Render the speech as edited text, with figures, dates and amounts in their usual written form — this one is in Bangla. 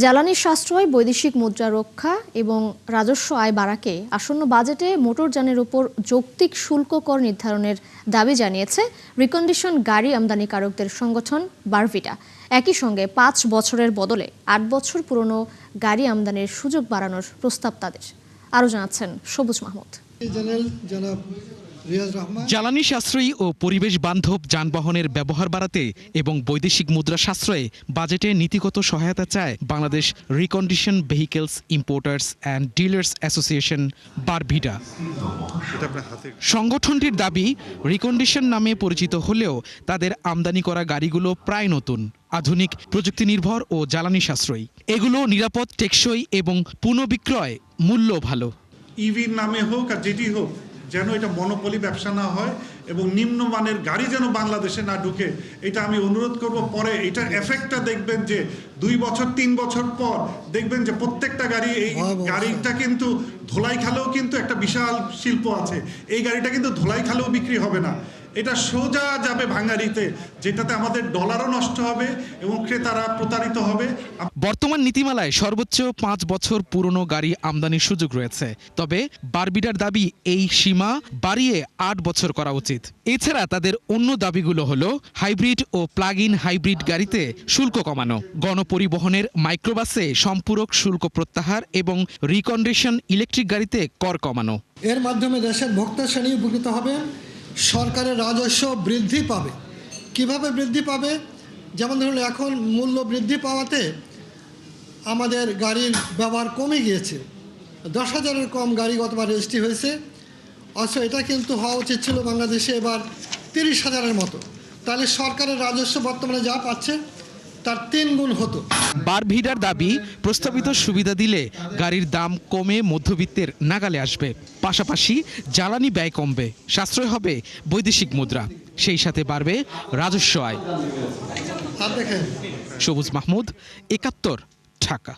জ্বালানি সাশ্রয়, বৈদেশিক মুদ্রা রক্ষা এবং রাজস্ব আয় বাড়াকে আসন্ন বাজেটে মোটরযানের উপর যৌক্তিক শুল্ক কর নির্ধারণের দাবি জানিয়েছে রিকন্ডিশন গাড়ি আমদানিকারকদের সংগঠন বারভিটা। একই সঙ্গে ৫ বছরের বদলে ৮ বছর পুরনো গাড়ি আমদানির সুযোগ বাড়ানোর প্রস্তাব তাদের। আরও জানাচ্ছেন সবুজ মাহমুদ। জ্বালানি সাশ্রয়ী ও পরিবেশ বান্ধব যানবাহনের ব্যবহার বাড়াতে এবং বৈদেশিক মুদ্রা সাশ্রয়ে বাজেটে নীতিগত সহায়তা চায় Bangladesh recondition vehicles importers and dealers association BARVIDA. সংগঠনটির দাবি, রিকন্ডিশন নামে পরিচিত হলেও তাদের আমদানি করা গাড়িগুলো প্রায় নতুন, আধুনিক, প্রযুক্তি নির্ভর ও জ্বালানি সাশ্রয়ী। এগুলো নিরাপদ, টেকসই এবং পুনঃবিক্রয় মূল্য ভালো। ইভির নামে হোক আর যেটি হোক, যেন এটা মনোপলি ব্যবসা না হয় এবং নিম্নমানের গাড়ি যেন বাংলাদেশে না ঢুকে, এটা আমি অনুরোধ করব। পরে এটার এফেক্টটা দেখবেন যে 2 বছর 3 বছর পর দেখবেন যে প্রত্যেকটা গাড়ি, এই গাড়িটা কিন্তু ধোলাই খালেও কিন্তু একটা বিশাল শিল্প আছে, এই গাড়িটা কিন্তু ধোলাই খালেও বিক্রি হবে না, এটা সোজা যাবে ভাঙাড়িতে, যেটাতে আমাদের ডলারও নষ্ট হবে এবং ক্রেতারা প্রতারিত হবে। বর্তমান নীতিমালায় সর্বোচ্চ 5 বছর পুরনো গাড়ি আমদানির সুযোগ রয়েছে, তবে বারভিটার দাবি এই সীমা বাড়িয়ে 8 বছর করা উচিত। এছাড়া তাদের অন্য দাবিগুলো হলো হাইব্রিড ও প্লাগ ইন হাইব্রিড গাড়িতে শুল্ক কমানো, গণপরিবহনের মাইক্রোবাসে সম্পূরক শুল্ক প্রত্যাহার এবং রিকন্ডিশন ইলেকট্রিক গাড়িতে কর কমানো। এর মাধ্যমে দেশের ভোক্তা শ্রেণী উপকৃত হবে, সরকারের রাজস্ব বৃদ্ধি পাবে। কিভাবে বৃদ্ধি পাবে? যেমন ধরুন, এখন মূল্য বৃদ্ধি পাওয়াতে আমাদের গাড়ির ব্যবহার কমে গিয়েছে। 10,000-এর কম গাড়ি গতবার রেজিস্ট্রি হয়েছে, অথচ এটা কিন্তু হওয়া উচিত ছিল বাংলাদেশে এবার 30,000-এর মতো। তাহলে সরকারের রাজস্ব বর্তমানে যা পাচ্ছে তার 3 গুণ হতো। বারভিটার দাবি, প্রস্তাবিত সুবিধা দিলে গাড়ির দাম কমে মধ্যবিত্তের নাগালে আসবে, পাশাপাশি জ্বালানি ব্যয় কমবে, সাশ্রয় হবে বৈদেশিক মুদ্রা, সেই সাথে বাড়বে রাজস্ব আয়। আর দেখেন, সবুজ মাহমুদ, ৭১, ঢাকা।